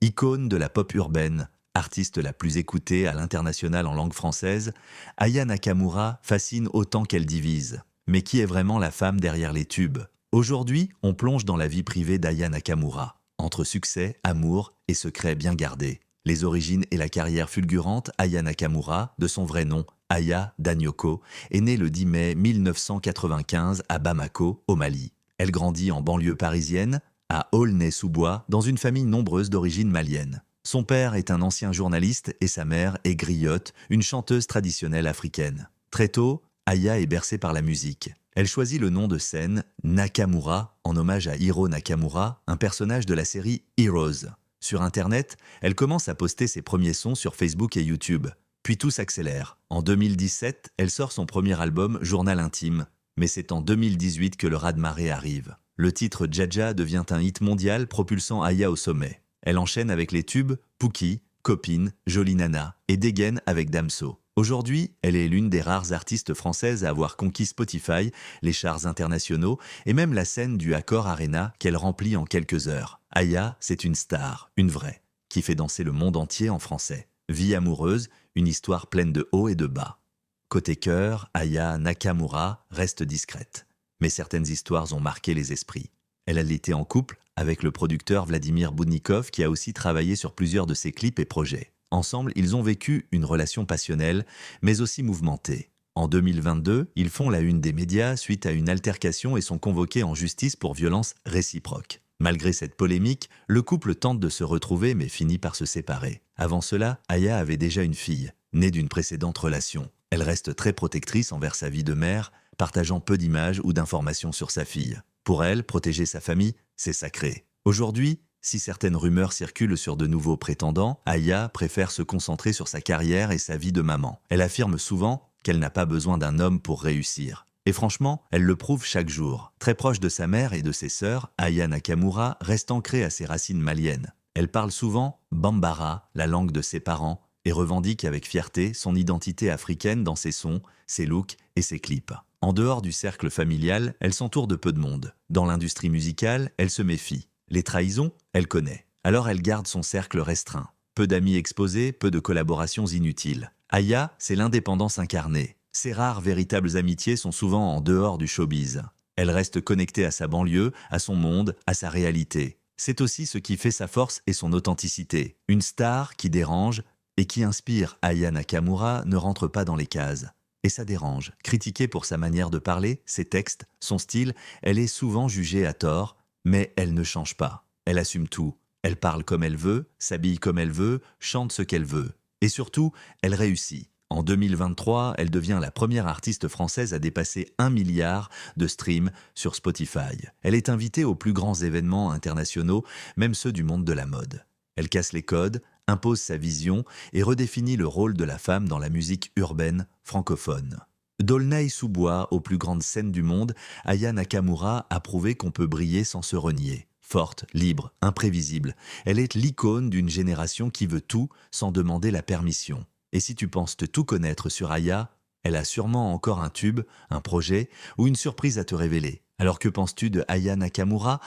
Icône de la pop urbaine, artiste la plus écoutée à l'international en langue française, Aya Nakamura fascine autant qu'elle divise. Mais qui est vraiment la femme derrière les tubes? Aujourd'hui, on plonge dans la vie privée d'Aya Nakamura, entre succès, amour et secrets bien gardés. Les origines et la carrière fulgurante, Aya Nakamura, de son vrai nom, Aya Danyoko, est née le 10 mai 1995 à Bamako, au Mali. Elle grandit en banlieue parisienne, à Aulnay-sous-Bois, dans une famille nombreuse d'origine malienne. Son père est un ancien journaliste et sa mère est griotte, une chanteuse traditionnelle africaine. Très tôt, Aya est bercée par la musique. Elle choisit le nom de scène Nakamura en hommage à Hiro Nakamura, un personnage de la série Heroes. Sur Internet, elle commence à poster ses premiers sons sur Facebook et YouTube. Puis tout s'accélère. En 2017, elle sort son premier album Journal intime. Mais c'est en 2018 que le raz-de-marée arrive. Le titre Dja devient un hit mondial propulsant Aya au sommet. Elle enchaîne avec les tubes Pouki, Copine, Jolie Nana et dégaine avec Damso. Aujourd'hui, elle est l'une des rares artistes françaises à avoir conquis Spotify, les charts internationaux et même la scène du Accor Arena qu'elle remplit en quelques heures. Aya, c'est une star, une vraie, qui fait danser le monde entier en français. Vie amoureuse, une histoire pleine de hauts et de bas. Côté cœur, Aya Nakamura reste discrète. Mais certaines histoires ont marqué les esprits. Elle a été en couple avec le producteur Vladimir Boudnikov qui a aussi travaillé sur plusieurs de ses clips et projets. Ensemble, ils ont vécu une relation passionnelle, mais aussi mouvementée. En 2022, ils font la une des médias suite à une altercation et sont convoqués en justice pour violence réciproque. Malgré cette polémique, le couple tente de se retrouver mais finit par se séparer. Avant cela, Aya avait déjà une fille, née d'une précédente relation. Elle reste très protectrice envers sa vie de mère, partageant peu d'images ou d'informations sur sa fille. Pour elle, protéger sa famille, c'est sacré. Aujourd'hui, si certaines rumeurs circulent sur de nouveaux prétendants, Aya préfère se concentrer sur sa carrière et sa vie de maman. Elle affirme souvent qu'elle n'a pas besoin d'un homme pour réussir. Et franchement, elle le prouve chaque jour. Très proche de sa mère et de ses sœurs, Aya Nakamura reste ancrée à ses racines maliennes. Elle parle souvent Bambara, la langue de ses parents, et revendique avec fierté son identité africaine dans ses sons, ses looks et ses clips. En dehors du cercle familial, elle s'entoure de peu de monde. Dans l'industrie musicale, elle se méfie. Les trahisons, elle connaît. Alors elle garde son cercle restreint. Peu d'amis exposés, peu de collaborations inutiles. Aya, c'est l'indépendance incarnée. Ses rares véritables amitiés sont souvent en dehors du showbiz. Elle reste connectée à sa banlieue, à son monde, à sa réalité. C'est aussi ce qui fait sa force et son authenticité. Une star qui dérange et qui inspire Aya Nakamura ne rentre pas dans les cases. Et ça dérange. Critiquée pour sa manière de parler, ses textes, son style, elle est souvent jugée à tort, mais elle ne change pas. Elle assume tout. Elle parle comme elle veut, s'habille comme elle veut, chante ce qu'elle veut. Et surtout, elle réussit. En 2023, elle devient la première artiste française à dépasser 1 milliard de streams sur Spotify. Elle est invitée aux plus grands événements internationaux, même ceux du monde de la mode. Elle casse les codes, impose sa vision et redéfinit le rôle de la femme dans la musique urbaine francophone. D'Aulnay-sous-Bois aux plus grandes scènes du monde, Aya Nakamura a prouvé qu'on peut briller sans se renier. Forte, libre, imprévisible, elle est l'icône d'une génération qui veut tout sans demander la permission. Et si tu penses te tout connaître sur Aya, elle a sûrement encore un tube, un projet ou une surprise à te révéler. Alors que penses-tu de Aya Nakamura ?